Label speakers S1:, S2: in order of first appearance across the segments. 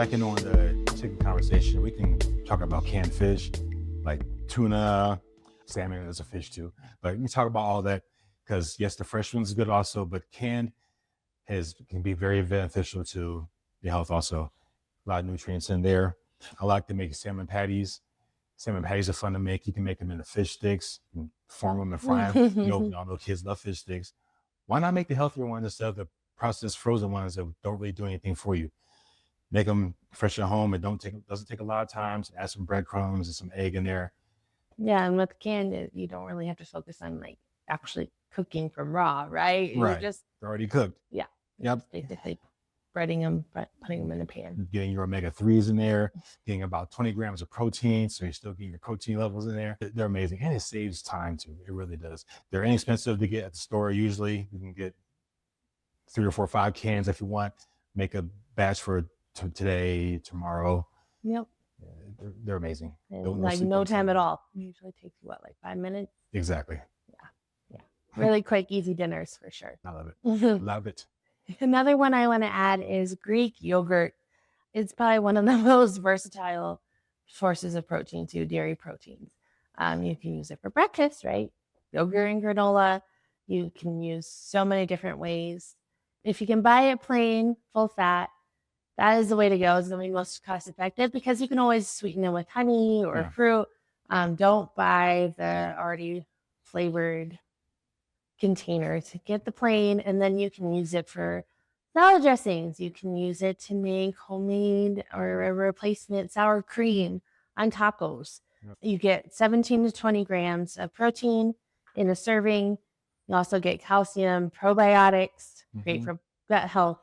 S1: piggybacking on the chicken conversation, we can talk about canned fish, like tuna, salmon is a fish too. But we can talk about all that because yes, the fresh one's good also, but canned can be very beneficial to your health also. A lot of nutrients in there. I like to make salmon patties. Salmon patties are fun to make. You can make them into fish sticks, you can form them and fry them. Y'all know kids love fish sticks. Why not make the healthier ones instead of the processed frozen ones that don't really do anything for you? Make them fresh at home. It doesn't take a lot of time. So add some breadcrumbs and some egg in there.
S2: Yeah, and with canned, you don't really have to focus on like actually cooking from raw, right?
S1: Right.
S2: They're
S1: already cooked.
S2: Yeah.
S1: Yep.
S2: Basically breading them, putting them in a pan.
S1: Getting your omega-3s in there, getting about 20 grams of protein. So you're still getting your protein levels in there. They're amazing. And it saves time too. It really does. They're inexpensive to get at the store. Usually you can get 3 or 4 or 5 cans if you want. Make a batch for today, tomorrow.
S2: Yep.
S1: They're amazing.
S2: Like no time at all. It usually takes you 5 minutes?
S1: Exactly.
S2: Yeah. Really quick, easy dinners for sure.
S1: I love it. Love it.
S2: Another one I want to add is Greek yogurt. It's probably one of the most versatile sources of protein too, dairy proteins. You can use it for breakfast, right? Yogurt and granola. You can use so many different ways. If you can buy it plain, full fat, that is the way to go. It's the most cost effective because you can always sweeten it with honey or fruit. Don't buy the already flavored container. To get the plain, and then you can use it for salad dressings. You can use it to make homemade or a replacement sour cream on tacos. Yep. You get 17 to 20 grams of protein in a serving. You also get calcium, probiotics, great for gut health,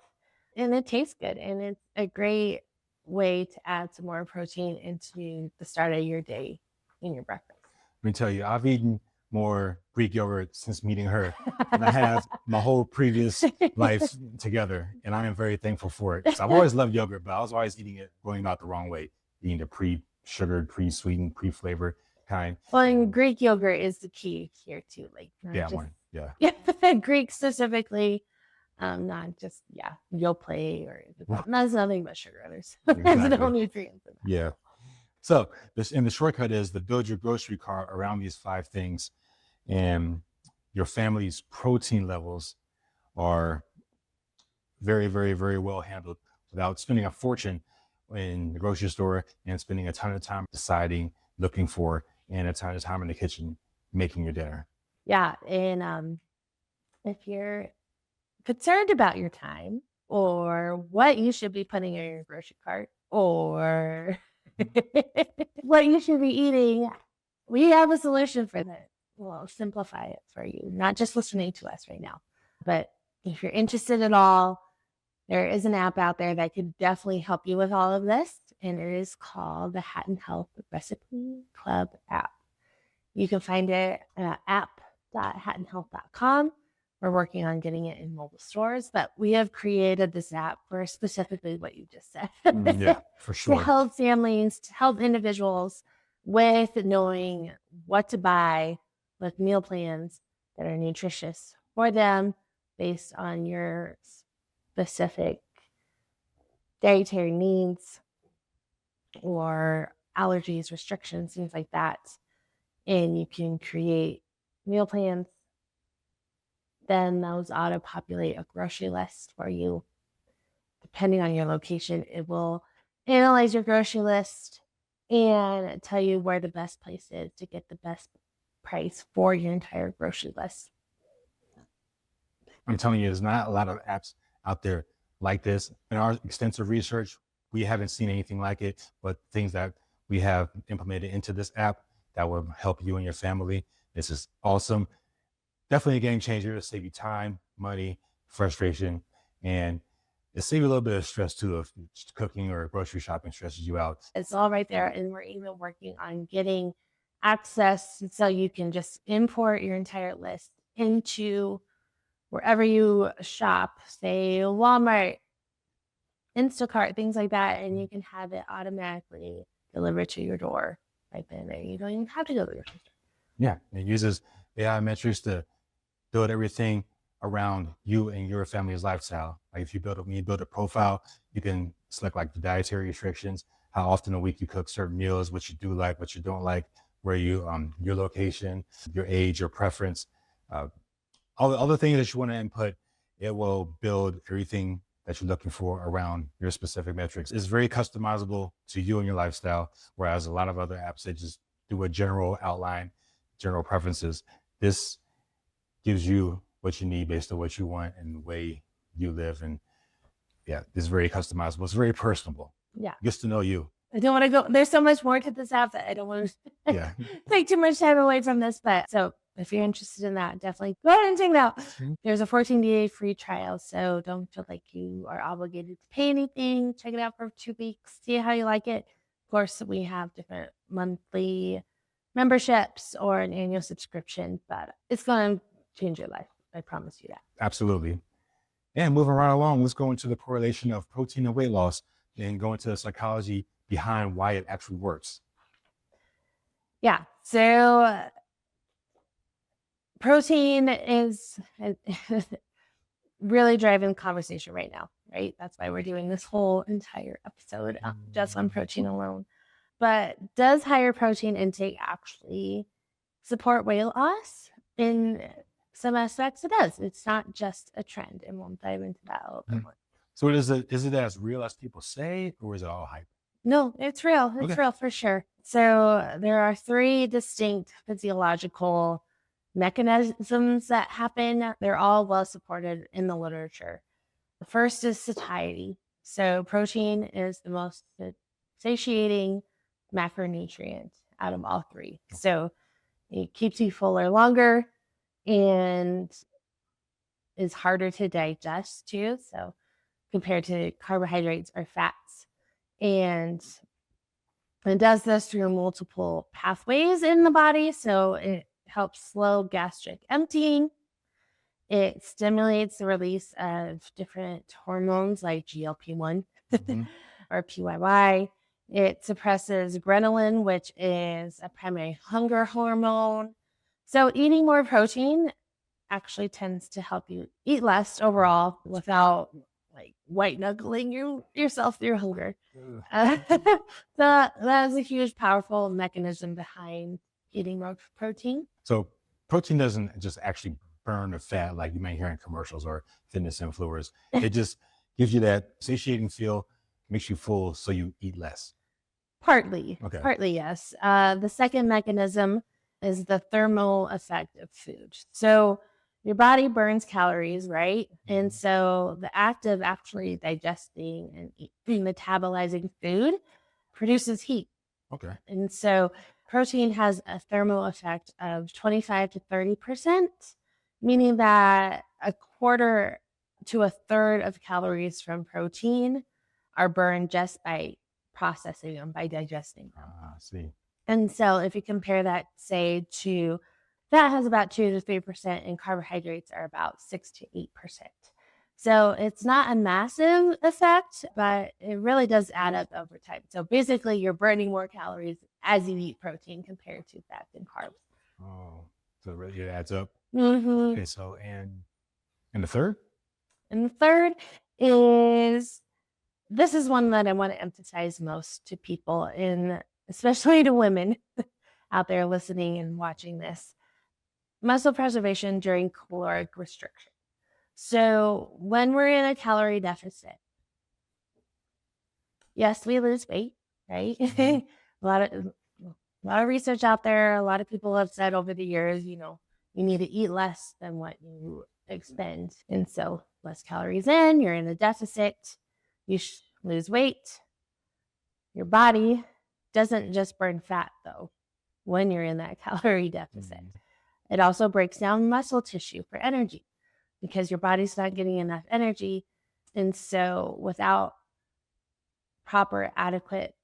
S2: and it tastes good. And it's a great way to add some more protein into the start of your day in your breakfast.
S1: Let me tell you, I've eaten more Greek yogurt since meeting her than I have my whole previous life together. And I am very thankful for it. So I've always loved yogurt, but I was always eating it going about the wrong way, eating the pre-sugared, pre-sweetened, pre-flavored kind.
S2: Well, and Greek yogurt is the key here too. Yeah, Greek specifically, not just, Yoplait or that's nothing but sugar. There's no nutrients in that.
S1: Yeah. So the shortcut is to build your grocery cart around these 5 things, and your family's protein levels are very, very, very well handled without spending a fortune in the grocery store and spending a ton of time deciding, looking for, and a ton of time in the kitchen making your dinner.
S2: Yeah, and if you're concerned about your time or what you should be putting in your grocery cart or what you should be eating, we have a solution for that. We'll simplify it for you, not just listening to us right now. But if you're interested at all, there is an app out there that could definitely help you with all of this, and it is called the Hatten Health Recipe Club app. You can find it at app.hattenhealth.com. We're working on getting it in mobile stores, but we have created this app for specifically what you just said.
S1: Yeah, for sure.
S2: To help families, to help individuals with knowing what to buy with meal plans that are nutritious for them based on your specific dietary needs or allergies, restrictions, things like that. And you can create meal plans. Then those auto-populate a grocery list for you. Depending on your location, it will analyze your grocery list and tell you where the best place is to get the best price for your entire grocery list.
S1: I'm telling you, there's not a lot of apps out there like this. In our extensive research, we haven't seen anything like it, but things that we have implemented into this app that will help you and your family. This is awesome. Definitely a game changer. It'll save you time, money, frustration, and it'll save you a little bit of stress too if cooking or grocery shopping stresses you out.
S2: It's all right there, and we're even working on getting access so you can just import your entire list into wherever you shop, say Walmart, Instacart, things like that, and you can have it automatically delivered to your door right then and there. You don't even have to go to your store.
S1: Yeah, it uses AI metrics to build everything around you and your family's lifestyle. Like if you build a profile, you can select like the dietary restrictions, how often a week you cook certain meals, what you do like, what you don't like, where you your location, your age, your preference, uh, all the things that you want to input. It will build everything that you're looking for around your specific metrics. It's very customizable to you and your lifestyle, whereas a lot of other apps they just do a general outline, general preferences. This gives you what you need based on what you want and the way you live. And yeah, it's very customizable. It's very personable.
S2: Yeah.
S1: Gets to know you.
S2: I don't want to go. There's so much more to this app that I don't want to
S1: Yeah.
S2: take too much time away from this. But so if you're interested in that, definitely go ahead and check it out. There's a 14-day free trial. So don't feel like you are obligated to pay anything. Check it out for 2 weeks. See how you like it. Of course, we have different monthly memberships or an annual subscription, but it's going to change your life. I promise you that.
S1: Absolutely. And moving right along, let's go into the correlation of protein and weight loss and go into the psychology behind why it actually works.
S2: Yeah. So protein is really driving conversation right now, right? That's why we're doing this whole entire episode just on protein alone. But does higher protein intake actually support weight loss? In some aspects, it does. It's not just a trend, and we'll dive into that a little bit more.
S1: So is it as real as people say, or is it all hype?
S2: No, it's real. It's
S1: Okay.
S2: real for sure. So there are 3 distinct physiological mechanisms that happen. They're all well supported in the literature. The first is satiety. So protein is the most satiating macronutrient out of all 3. So it keeps you fuller longer and is harder to digest too. So compared to carbohydrates or fats. And it does this through multiple pathways in the body. So it helps slow gastric emptying. It stimulates the release of different hormones like GLP-1 or PYY. It suppresses ghrelin, which is a primary hunger hormone. So eating more protein actually tends to help you eat less overall without like white knuckling yourself through hunger. So that is a huge, powerful mechanism behind eating more protein.
S1: So protein doesn't just actually burn the fat like you may hear in commercials or fitness influencers. It just gives you that satiating feel, makes you full, so you eat less.
S2: Partly,
S1: Okay.
S2: partly, yes. The second mechanism is the thermal effect of food. So your body burns calories, right? And so the act of actually digesting and metabolizing food produces heat.
S1: Okay.
S2: And so protein has a thermal effect of 25 to 30%, meaning that a quarter to a third of calories from protein are burned just by processing them, by digesting them.
S1: I see.
S2: And so if you compare that, say, to that has about 2 to 3%, and carbohydrates are about 6 to 8%. So it's not a massive effect, but it really does add up over time. So basically, you're burning more calories as you eat protein compared to fats and carbs.
S1: Oh, so it really adds up.
S2: Mm-hmm.
S1: Okay, so and the third?
S2: And the third is, this is one that I want to emphasize most to people, and especially to women out there listening and watching this: muscle preservation during caloric restriction. So when we're in a calorie deficit, yes, we lose weight, right? a lot of research out there. A lot of people have said over the years, you need to eat less than what you expend. And so less calories in, you're in a deficit, you lose weight. Your body doesn't just burn fat, though, when you're in that calorie deficit. It also breaks down muscle tissue for energy because your body's not getting enough energy. And so without proper, adequate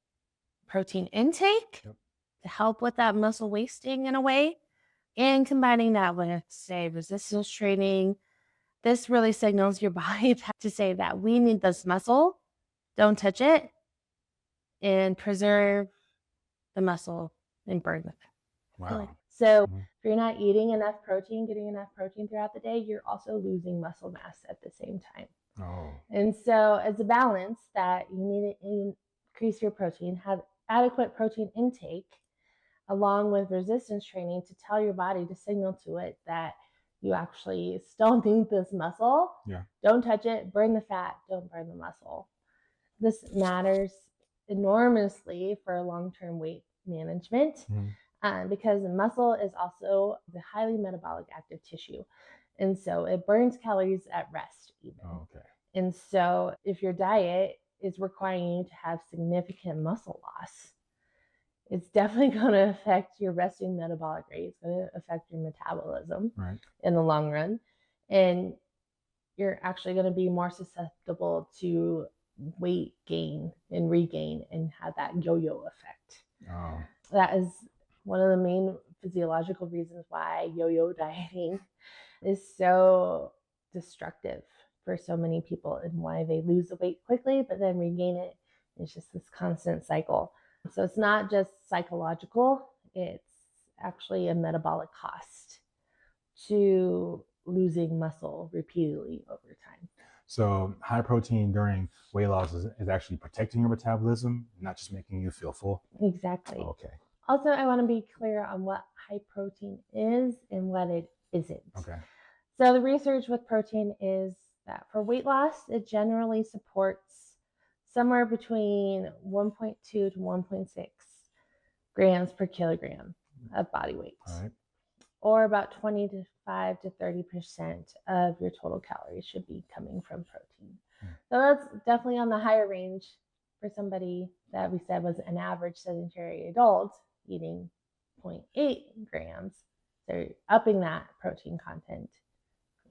S2: protein intake to help with that muscle wasting in a way, and combining that with, say, resistance training, this really signals your body to say that we need this muscle, don't touch it, and preserve the muscle and burn the fat.
S1: Wow.
S2: So if you're not eating enough protein, getting enough protein throughout the day, you're also losing muscle mass at the same time.
S1: Oh,
S2: And so it's a balance that you need to increase your protein, have adequate protein intake, along with resistance training to tell your body to signal to it that you actually still need this muscle.
S1: yeah.
S2: Don't touch it, burn the fat, don't burn the muscle. This matters enormously for long-term weight management because muscle is also the highly metabolic active tissue. And so it burns calories at rest even.
S1: Oh, okay.
S2: And so if your diet is requiring you to have significant muscle loss, it's definitely going to affect your resting metabolic rate. It's going to affect your metabolism in the long run. And you're actually going to be more susceptible to weight gain and regain and have that yo-yo effect.
S1: Oh.
S2: That is one of the main physiological reasons why yo-yo dieting is so destructive for so many people and why they lose the weight quickly but then regain it. It's just this constant cycle. So it's not just psychological, it's actually a metabolic cost to losing muscle repeatedly over time.
S1: So high protein during weight loss is actually protecting your metabolism, not just making you feel full.
S2: Exactly.
S1: Okay.
S2: Also, I want to be clear on what high protein is and what it isn't.
S1: Okay.
S2: So the research with protein is that for weight loss, it generally supports somewhere between 1.2 to 1.6 grams per kilogram of body weight.
S1: All right.
S2: Or about 25 to 30% of your total calories should be coming from protein. So that's definitely on the higher range for somebody that we said was an average sedentary adult eating 0.8 grams. So upping that protein content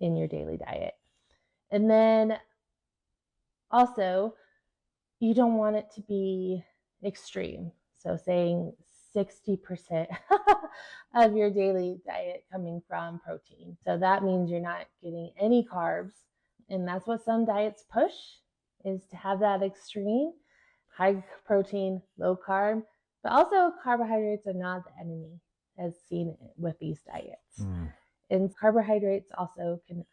S2: in your daily diet. And then also, you don't want it to be extreme. So saying 60% of your daily diet coming from protein. So that means you're not getting any carbs. And that's what some diets push, is to have that extreme, high protein, low carb. But also carbohydrates are not the enemy as seen with these diets. And carbohydrates also can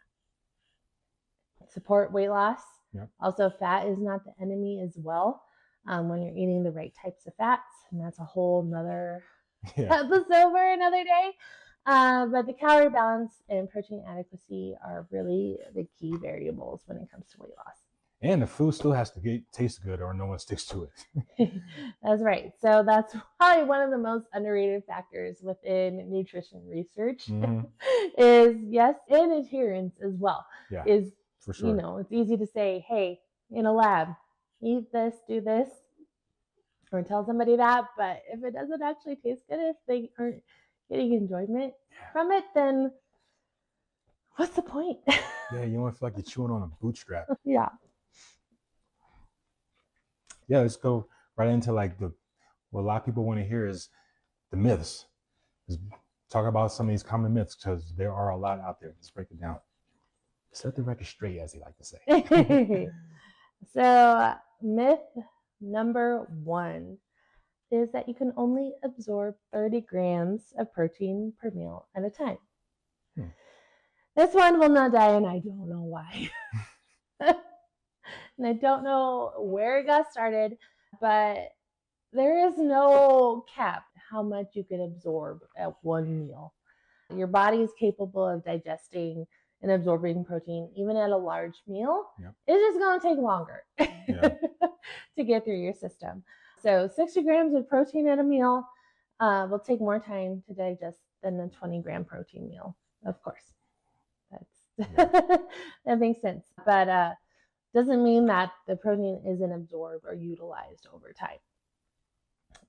S2: support weight loss.
S1: Yep.
S2: Also, fat is not the enemy as well when you're eating the right types of fats. And that's a whole nother episode for another day. But the calorie balance and protein adequacy are really the key variables when it comes to weight loss.
S1: And the food still has to taste good or no one sticks to it.
S2: That's right. So that's probably one of the most underrated factors within nutrition research is, yes, and adherence as well.
S1: Yeah,
S2: is,
S1: for sure.
S2: You know, it's easy to say, hey, in a lab, eat this, do this, or tell somebody that. But if it doesn't actually taste good, if they aren't getting enjoyment from it, then what's the point?
S1: Yeah, you don't feel like you're chewing on a bootstrap.
S2: Yeah.
S1: Yeah, let's go right into like what a lot of people want to hear is the myths. Let's talk about some of these common myths because there are a lot out there. Let's break it down. Set the record straight, as they like to say.
S2: So myth number 1 is that you can only absorb 30 grams of protein per meal at a time. This one will not die, and I don't know why. And I don't know where it got started, but there is no cap how much you can absorb at one meal. Your body is capable of digesting and absorbing protein even at a large meal.
S1: Yep.
S2: It's just going to take longer to get through your system. So 60 grams of protein at a meal will take more time to digest than a 20-gram protein meal, of course. That makes sense. But doesn't mean that the protein isn't absorbed or utilized over time.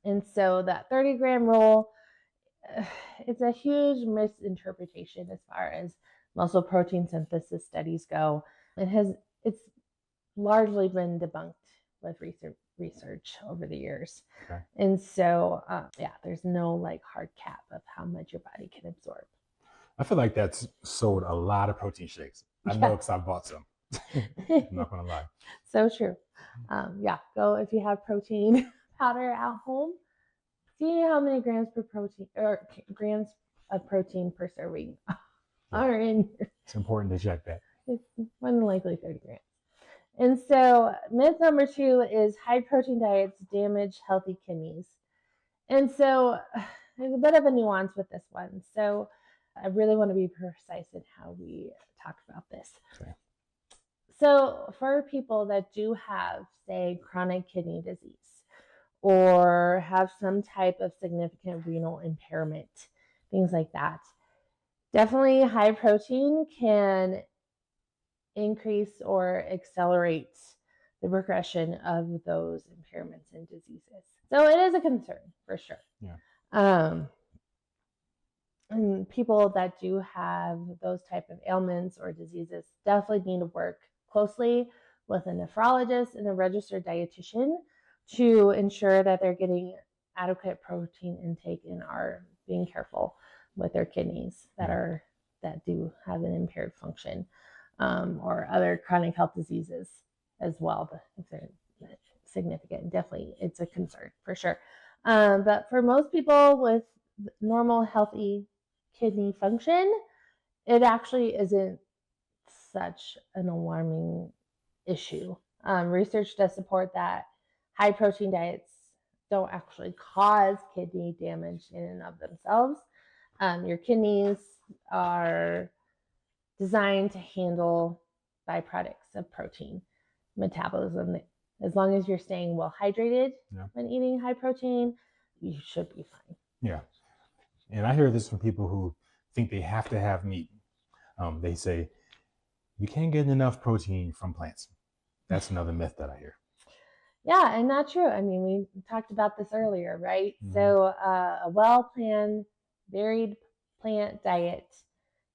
S2: And so that 30-gram rule, it's a huge misinterpretation as far as muscle protein synthesis studies go. It's largely been debunked with research over the years.
S1: Okay.
S2: And so, there's no like hard cap of how much your body can absorb.
S1: I feel like that's sold a lot of protein shakes. I know because I bought some. I'm not going to lie.
S2: So true. Go if you have protein powder at home. See how many grams per protein or grams of protein per serving are in here.
S1: It's important to check that.
S2: It's more than likely 30 grams. And so myth number 2 is high protein diets damage healthy kidneys. And so there's a bit of a nuance with this one. So I really want to be precise in how we talk about this.
S1: Okay.
S2: So for people that do have, say, chronic kidney disease or have some type of significant renal impairment, things like that, definitely high protein can increase or accelerate the progression of those impairments and diseases. So it is a concern for sure.
S1: Yeah.
S2: And people that do have those type of ailments or diseases definitely need to work closely with a nephrologist and a registered dietitian to ensure that they're getting adequate protein intake and are being careful with their kidneys that do have an impaired function, or other chronic health diseases as well. But if they're significant, definitely it's a concern for sure. But for most people with normal, healthy kidney function, it actually isn't such an alarming issue. Research does support that high protein diets don't actually cause kidney damage in and of themselves. Your kidneys are designed to handle byproducts of protein metabolism. As long as you're staying well hydrated when eating high protein, you should be fine.
S1: Yeah. And I hear this from people who think they have to have meat. They say, you can't get enough protein from plants. That's another myth that I hear.
S2: Yeah, and not true. I mean, we talked about this earlier, right? Mm-hmm. So a well-planned, varied plant diet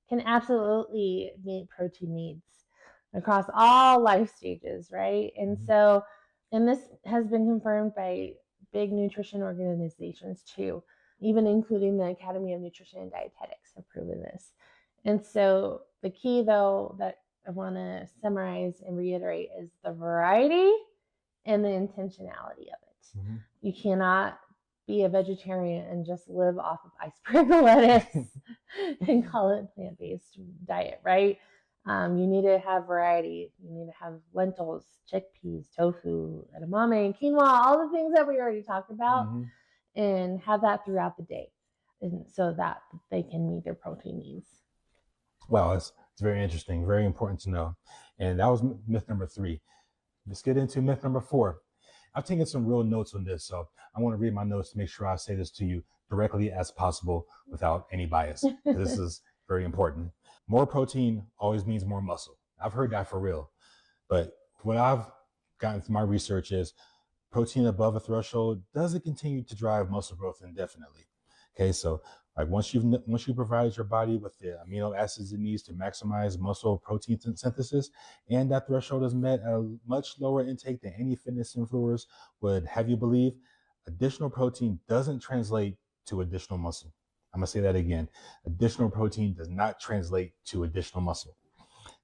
S2: can absolutely meet protein needs across all life stages, right? And so, and this has been confirmed by big nutrition organizations too, even including the Academy of Nutrition and Dietetics have proven this. And so the key though that I want to summarize and reiterate is the variety and the intentionality of it. Mm-hmm. You cannot be a vegetarian and just live off of iceberg lettuce and call it plant-based diet, right? You need to have variety. You need to have lentils, chickpeas, tofu, edamame, quinoa, all the things that we already talked about, and have that throughout the day, and so that they can meet their protein needs.
S1: Wow, it's very interesting, very important to know. And that was myth number 3. Let's get into myth number 4. I've taken some real notes on this, so I want to read my notes to make sure I say this to you directly as possible without any bias. This is very important. More protein always means more muscle. I've heard that for real. But what I've gotten from my research is protein above a threshold doesn't continue to drive muscle growth indefinitely. Okay, so like once you provide your body with the amino acids it needs to maximize muscle protein synthesis, and that threshold is met at a much lower intake than any fitness influencers would have you believe, additional protein doesn't translate to additional muscle. I'm gonna say that again. Additional protein does not translate to additional muscle.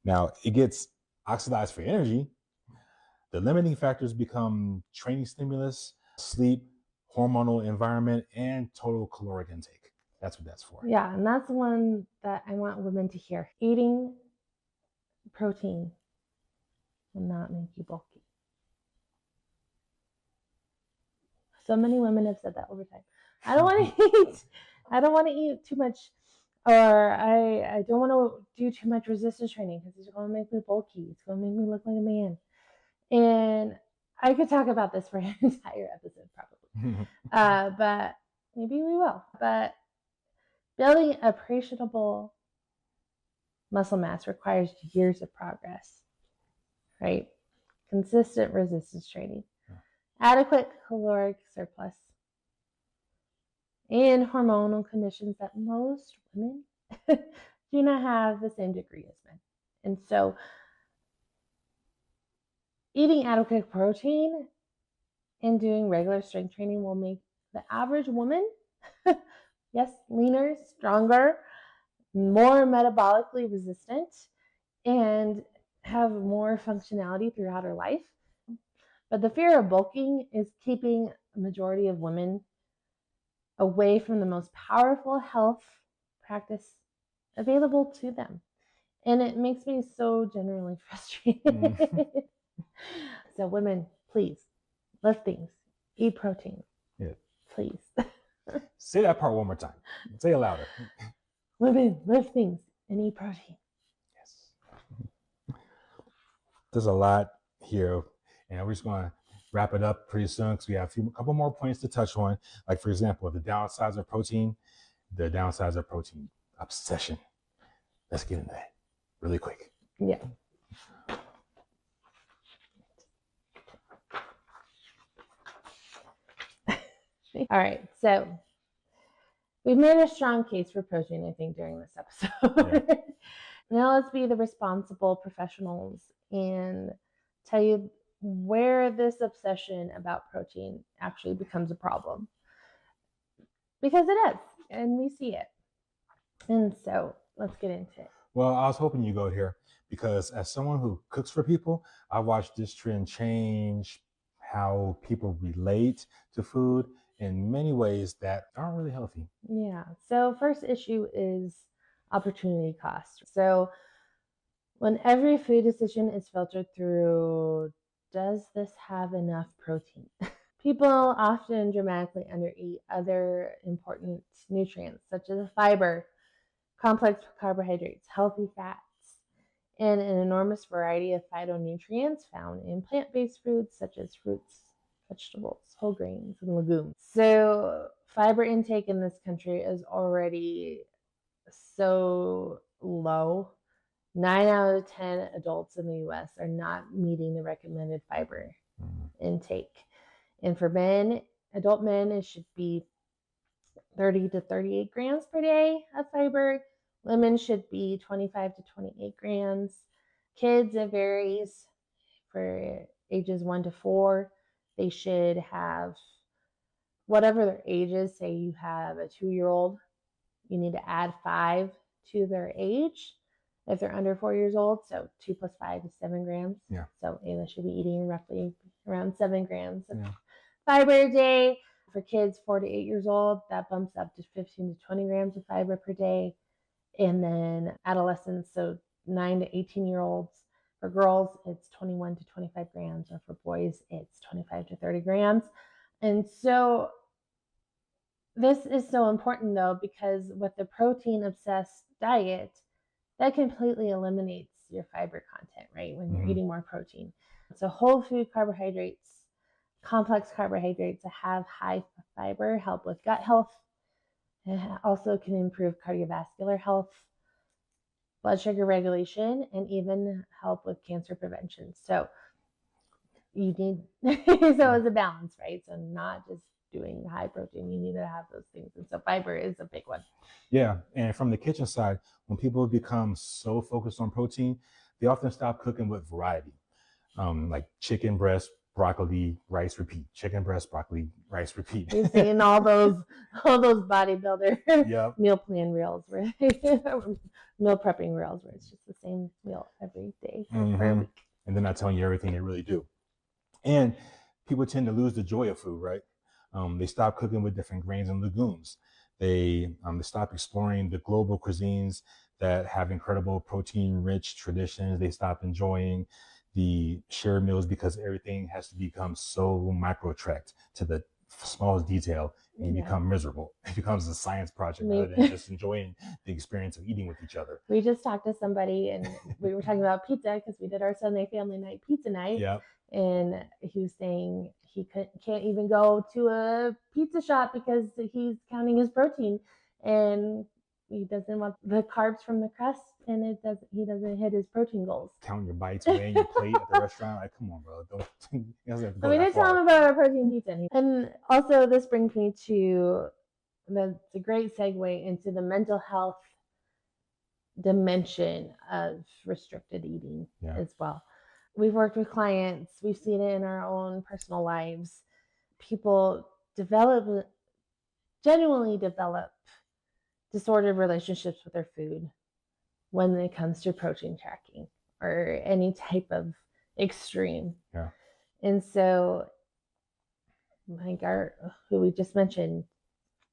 S1: Now it gets oxidized for energy. The limiting factors become training stimulus, sleep, hormonal environment, and total caloric intake. That's what that's for.
S2: Yeah, and that's one that I want women to hear. Eating protein will not make you bulky. So many women have said that over time. I don't want to eat too much, or I don't want to do too much resistance training because it's going to make me bulky. It's going to make me look like a man. And I could talk about this for an entire episode probably, but maybe we will. But building appreciable muscle mass requires years of progress, right? Consistent resistance training, adequate caloric surplus, and hormonal conditions that most women do not have the same degree as men. And so eating adequate protein and doing regular strength training will make the average woman, yes, leaner, stronger, more metabolically resistant, and have more functionality throughout her life. But the fear of bulking is keeping a majority of women away from the most powerful health practice available to them. And it makes me so genuinely frustrated. So women, please lift things, eat protein.
S1: Yeah.
S2: Please.
S1: Say that part one more time. Say it louder.
S2: Women, lift things and eat protein.
S1: Yes. There's a lot here, and we're just going to wrap it up pretty soon because we have a couple more points to touch on. Like, for example, the downsides of protein obsession. Let's get into that really quick.
S2: Yeah. All right. So we've made a strong case for protein, I think, during this episode. Yeah. Now let's be the responsible professionals and tell you where this obsession about protein actually becomes a problem. Because it is, and we see it. And so let's get into it.
S1: Well, I was hoping you go here because as someone who cooks for people, I've watched this trend change how people relate to food in many ways that aren't really healthy.
S2: Yeah. So first issue is opportunity cost. So when every food decision is filtered through, does this have enough protein? People often dramatically undereat other important nutrients such as fiber, complex carbohydrates, healthy fats, and an enormous variety of phytonutrients found in plant-based foods such as fruits, vegetables, whole grains, and legumes. So fiber intake in this country is already so low. 9 out of 10 adults in the US are not meeting the recommended fiber intake. And for men, adult men, it should be 30 to 38 grams per day of fiber. Women should be 25 to 28 grams. Kids, it varies. For ages 1 to 4, they should have whatever their age is. Say you have a 2-year-old, you need to add 5 to their age if they're under 4 years old. So 2 plus 5 is 7 grams.
S1: Yeah.
S2: So they should be eating roughly around 7 grams of fiber a day. For kids 4 to 8 years old, that bumps up to 15 to 20 grams of fiber per day. And then adolescents, so 9 to 18-year-olds. For girls, it's 21 to 25 grams, or for boys, it's 25 to 30 grams. And so this is so important, though, because with the protein-obsessed diet, that completely eliminates your fiber content, right, when you're eating more protein. So whole food carbohydrates, complex carbohydrates that have high fiber help with gut health. It also can improve cardiovascular health, blood sugar regulation, and even help with cancer prevention. So you need, so it's a balance, right? So not just doing high protein, you need to have those things. And so fiber is a big one.
S1: Yeah. And from the kitchen side, when people become so focused on protein, they often stop cooking with variety, like chicken breast, broccoli, rice, repeat. Chicken breast, broccoli, rice, repeat.
S2: You're seeing all those bodybuilder meal plan reels, where meal prepping reels, where it's just the same meal every day for a week.
S1: And they're not telling you everything they really do. And people tend to lose the joy of food, right? They stop cooking with different grains and legumes. They stop exploring the global cuisines that have incredible protein-rich traditions. They stop enjoying the shared meals because everything has to become so micro-tracked to the smallest detail, and you become miserable. It becomes a science project rather than just enjoying the experience of eating with each other.
S2: We just talked to somebody, and we were talking about pizza because we did our Sunday family night pizza night.
S1: Yep.
S2: And he was saying he can't even go to a pizza shop because he's counting his protein, and he doesn't want the carbs from the crust, and he doesn't hit his protein goals.
S1: Counting your bites, weighing your plate at the restaurant. Like, come on, bro.
S2: So we did tell him about our protein pizza. And also this brings me to the great segue into the mental health dimension of restricted eating as well. We've worked with clients. We've seen it in our own personal lives. People genuinely develop disordered relationships with their food when it comes to protein tracking or any type of extreme.
S1: Yeah.
S2: And so, like who we just mentioned,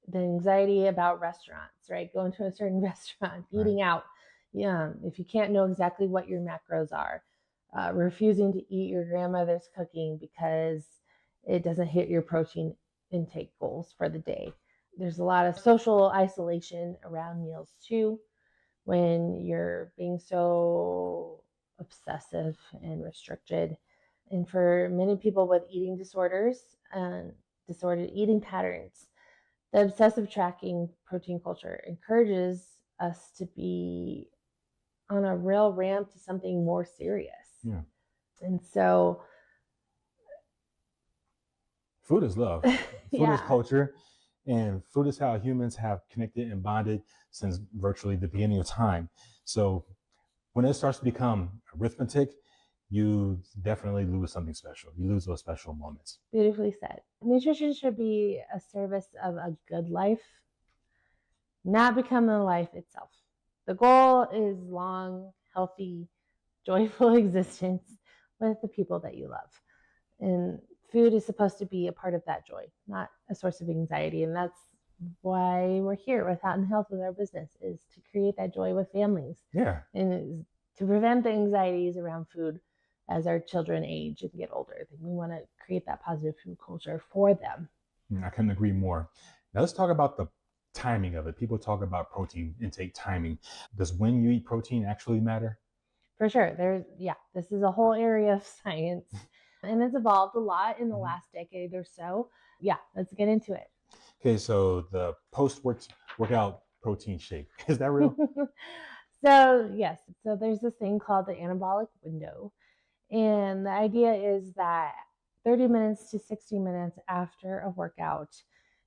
S2: the anxiety about restaurants, right? Going to a certain restaurant, eating out. Yeah. If you can't know exactly what your macros are, refusing to eat your grandmother's cooking because it doesn't hit your protein intake goals for the day. There's a lot of social isolation around meals too, when you're being so obsessive and restricted. And for many people with eating disorders and disordered eating patterns, the obsessive tracking protein culture encourages us to be on a real ramp to something more serious.
S1: Yeah.
S2: And so,
S1: Food is love. Food is
S2: yeah,
S1: culture. And food is how humans have connected and bonded since virtually the beginning of time. So when it starts to become arithmetic, you definitely lose something special. You lose those special moments.
S2: beautifully said. Nutrition should be a service of a good life, not become the life itself. The goal is long, healthy, joyful existence with the people that you love. And food is supposed to be a part of that joy, not a source of anxiety. And that's why we're here with Hatten Health with our business, is to create that joy with families.
S1: Yeah.
S2: And to prevent the anxieties around food as our children age and get older. We want to create that positive food culture for them.
S1: I couldn't agree more. Now let's talk about the timing of it. People talk about protein intake timing. Does when you eat protein actually matter?
S2: For sure. This is a whole area of science and it's evolved a lot in the last decade or so. Yeah, let's get into it.
S1: Okay, so the post-workout protein shake, is that real?
S2: So, yes, so there's this thing called the anabolic window. And the idea is that 30 minutes to 60 minutes after a workout,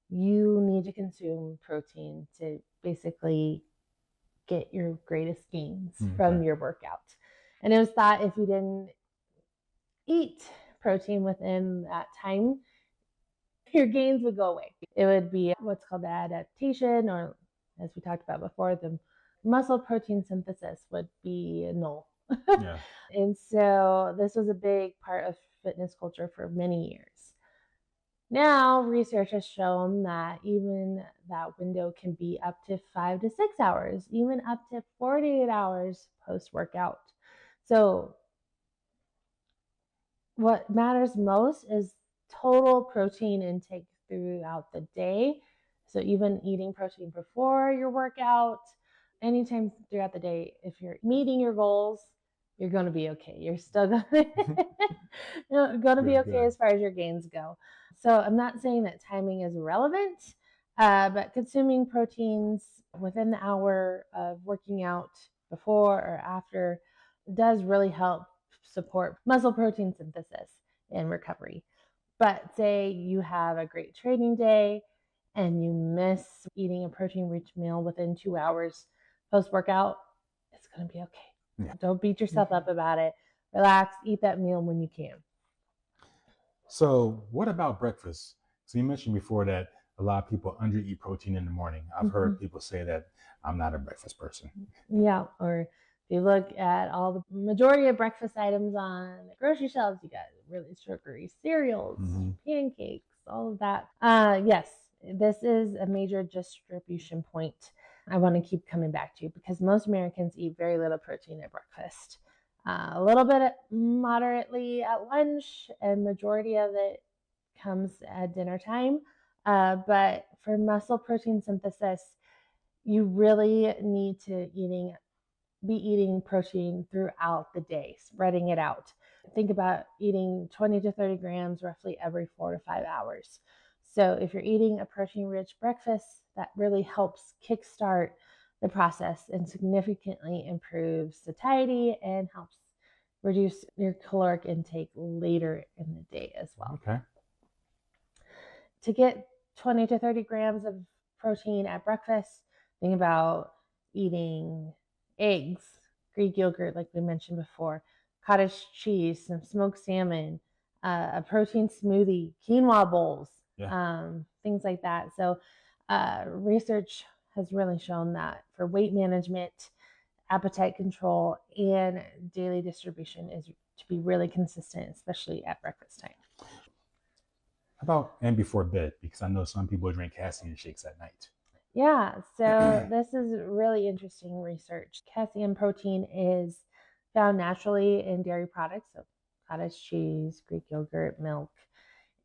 S2: you need to consume protein to basically get your greatest gains from your workout. And it was thought if you didn't eat protein within that time, your gains would go away. It would be what's called the adaptation, or as we talked about before, the muscle protein synthesis would be null.
S1: Yeah.
S2: And so this was a big part of fitness culture for many years. Now, research has shown that even that window can be up to 5 to 6 hours, even up to 48 hours post workout. So, what matters most is total protein intake throughout the day. So, even eating protein before your workout, anytime throughout the day, if you're meeting your goals, you're going to be okay. You're still going to be okay as far as your gains go. So I'm not saying that timing is irrelevant, but consuming proteins within the hour of working out before or after does really help support muscle protein synthesis and recovery. But say you have a great training day and you miss eating a protein rich meal within 2 hours post workout, it's going to be okay. Yeah. Don't beat yourself up about it. Relax, eat that meal when you can.
S1: So, what about breakfast? So, you mentioned before that a lot of people undereat protein in the morning. I've heard people say that I'm not a breakfast person.
S2: Yeah, or if you look at all the majority of breakfast items on the grocery shelves, you got really sugary cereals, pancakes, all of that. Yes, this is a major distribution point I want to keep coming back to, because most Americans eat very little protein at breakfast. A little bit moderately at lunch, and majority of it comes at dinner time. But for muscle protein synthesis, you really need to be eating protein throughout the day, spreading it out. Think about eating 20 to 30 grams roughly every 4 to 5 hours. So if you're eating a protein-rich breakfast, that really helps kickstart the process and significantly improves satiety and helps reduce your caloric intake later in the day as well.
S1: Okay.
S2: To get 20 to 30 grams of protein at breakfast, think about eating eggs, Greek yogurt, like we mentioned before, cottage cheese, some smoked salmon, a protein smoothie, quinoa bowls, things like that. So research has really shown that for weight management, appetite control, and daily distribution is to be really consistent, especially at breakfast time.
S1: How about and before bed? Because I know some people drink casein shakes at night.
S2: Yeah, so this is really interesting research. Casein protein is found naturally in dairy products, so cottage cheese, Greek yogurt, milk.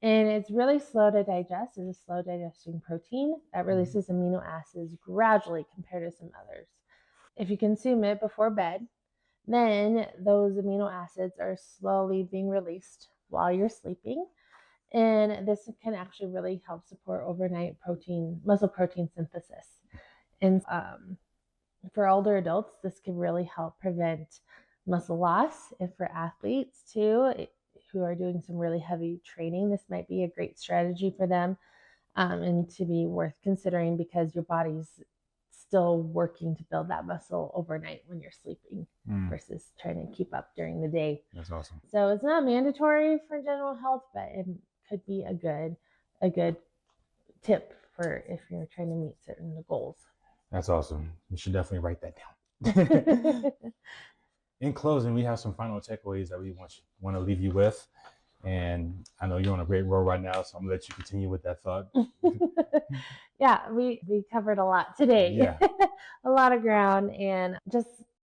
S2: And it's really slow to digest. It's a slow digesting protein that releases amino acids gradually compared to some others. If you consume it before bed, then those amino acids are slowly being released while you're sleeping. And this can actually really help support overnight muscle protein synthesis. And for older adults, this can really help prevent muscle loss. And for athletes too, who are doing some really heavy training, this might be a great strategy for them, and to be worth considering because your body's still working to build that muscle overnight when you're sleeping versus trying to keep up during the day.
S1: That's awesome.
S2: So it's not mandatory for general health, but it could be a good tip for if you're trying to meet certain goals.
S1: That's awesome. You should definitely write that down. In closing, we have some final takeaways that we want to leave you with. And I know you're on a great roll right now, so I'm going to let you continue with that thought.
S2: Yeah, we covered a lot today.
S1: Yeah.
S2: A lot of ground. And just